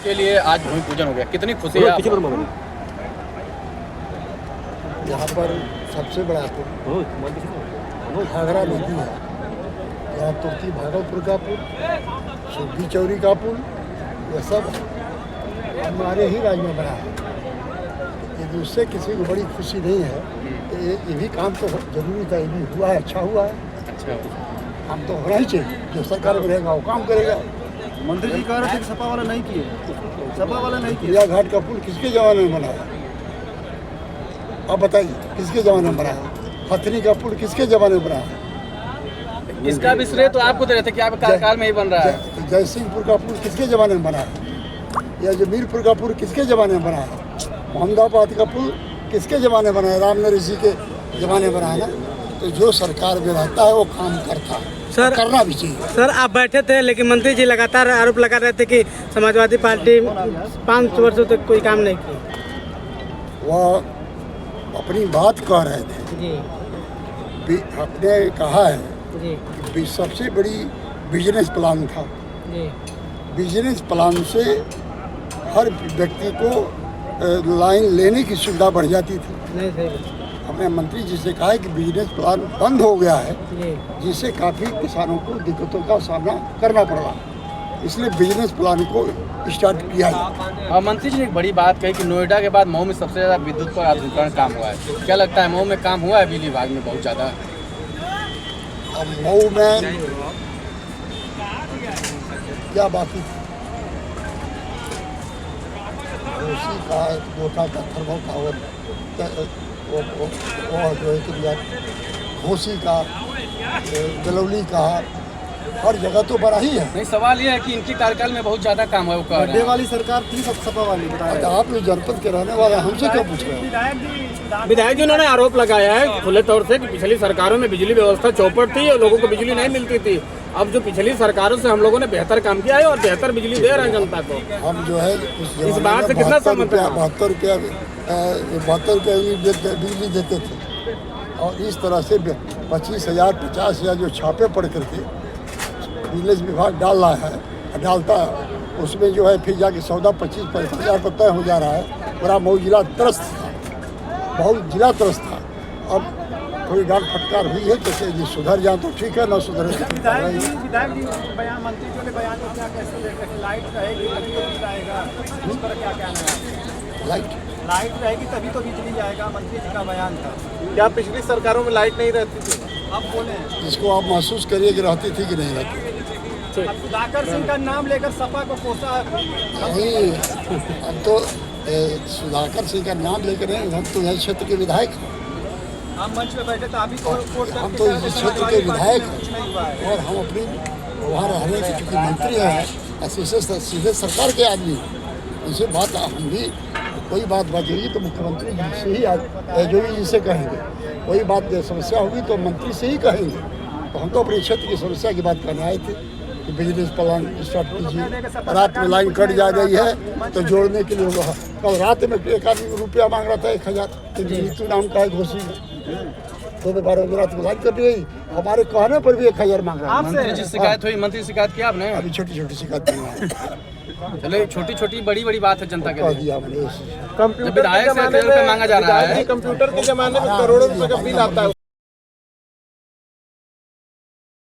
के लिए आज भूमि पूजन हो गया, कितनी खुशी है आपको? यहाँ पर सबसे बड़ा पुल घाघरा नदी है। यहाँ तुर्की भागलपुर का पुल, सुग्गी चौरी का पुल, ये सब हमारे ही राज्य में बना है। ये दूसरे किसी को बड़ी खुशी नहीं है। ये भी काम तो जरूरी था, ये भी हुआ है, अच्छा हुआ है। अच्छा, काम तो होना ही चाहिए, जो सरकार में रहेगा वो काम करेगा। मंत्री जी कह रहे थे सपा वाला नहीं किए, सपा वाला नहीं किए। चिड़िया घाट का पुल किसके ज़माने में बना है? आप बताइए, किसके ज़माने में बना है? हथनी का पुल किसके ज़माने में बना है? इसका भी श्रेय तो आपको दे रहे थे कि आपके कार्यकाल में ही बन रहा है। जयसिंहपुर का पुल किसके ज़माने में बना है? या जमीरपुर का पुल किसके ज़माने में बना है? मोहम्मदाबाद का पुल किसके ज़माने में बना है? रामनगर ऋषि के ज़माने में बना है ना। तो जो सरकार में रहता है वो काम करता है, सर करना भी चाहिए। सर आप बैठे थे, लेकिन मंत्री जी लगातार आरोप लगा रहे थे कि समाजवादी पार्टी 5 वर्षों तक कोई काम नहीं किया। वह अपनी बात कह रहे थे जी आपने कहा है जी कि सबसे बड़ी बिजनेस प्लान था। जी बिजनेस प्लान से हर व्यक्ति को लाइन लेने की सुविधा बढ़ जाती थी। नहीं सही हमने मंत्री जी से कहा है कि बिजनेस प्लान बंद हो गया है, जी जिससे काफ़ी किसानों को दिक्कतों का सामना करना पड़ रहा, इसलिए बिजनेस प्लान को स्टार्ट किया है। और मंत्री जी ने एक बड़ी बात कही कि नोएडा के बाद मऊ में सबसे ज़्यादा विद्युत पर आधुनिकीकरण काम हुआ है। क्या लगता है मऊ में काम हुआ है बिजली विभाग में बहुत ज़्यादा? अब मऊ में क्या बाकी थी? उसी का गोटा का थर्मल पावर वो जो है कि घोसी का, गलौली का, हर जगह तो बड़ा ही है। नहीं, सवाल ये है कि इनके कार्यकाल में बहुत ज़्यादा काम हुआ है, वो कह रहे बर्थडे हैं। वाली सरकार थी, सब सपा वाली बताया। आप लोग जनपद के रहने वाले हमसे क्यों पूछ रहे हैं? विधायक जी उन्होंने आरोप लगाया है खुले तौर से कि पिछली सरकारों में बिजली व्यवस्था चौपट थी और लोगों को बिजली नहीं मिलती थी। अब जो पिछली सरकारों से हम लोगों ने बेहतर काम किया है और बेहतर बिजली दे रहे हैं जनता को। हम जो है इस बात से कितना सहमत हैं? 72 रुपया बिजली देते थे और इस तरह से 25,000 50,000 जो छापे पड़ करके बिजनेस विभाग डाल रहा है, डालता है, उसमें जो है फिर जाके 14-25 हज़ार पर तय हो जा रहा है। पूरा मऊ जिला त्रस्त था, बहुत जिला त्रस्त था। अब थोड़ी डांट फटकार हुई है, जैसे ये सुधर जाए तो ठीक है, ना सुधरे तो विधायक जी बयान, मंत्री जी ने बयान को क्या कैसे लेकर के लाइट रहेगी तभी तो बिजली आएगा, इस पर क्या कहना है? लाइट रहेगी तभी तो बिजली जाएगा, मंत्री जी का बयान था। क्या पिछली सरकारों में लाइट नहीं रहती थी? आप बोले इसको आप महसूस करिए कि रहती थी कि नहीं रहती। अब सुधाकर सिंह का नाम लेकर सपा को कोसा नहीं, हम तो सुधाकर सिंह का नाम लेकर हैं, हम तो यही क्षेत्र के विधायक हैं। हम मंच पे बैठे थे, अभी तो हम तो इस क्षेत्र के विधायक हैं और हम अपनी वहाँ रहने के चूँकि मंत्री हैं, सीधे सरकार के आदमी हैं। उनसे बात हम भी कोई बात बचेगी तो मुख्यमंत्री जी से ही एजोरी जी से कहेंगे, कोई बात समस्या होगी तो मंत्री से ही कहेंगे। तो हम तो अपने क्षेत्र की समस्या की बात करने आए थे कि बिजनेस प्लान स्टार्ट कीजिए। रात में लाइन कट जा रही है तो जोड़ने के लिए वहाँ कल रात में एक आदमी रुपया मांग रहा था 1,000, नीतू नाम का है घोसी में, तो 12 बजे रात को लाइन कट गई। हमारे कहने पर भी 1,000 मांग रहा है। मंत्री जी शिकायत हुई, मंत्री शिकायत किया आपने? अभी छोटी छोटी शिकायत नहीं है। चले, छोटी छोटी बड़ी बड़ी बात है जनता के कह लिए। दिया मैंने। जब विधायक से 1,000 रुपये मांगा जा रहा है, कंप्यूटर के जमाने में करोड़ों रुपए का बिल आता है।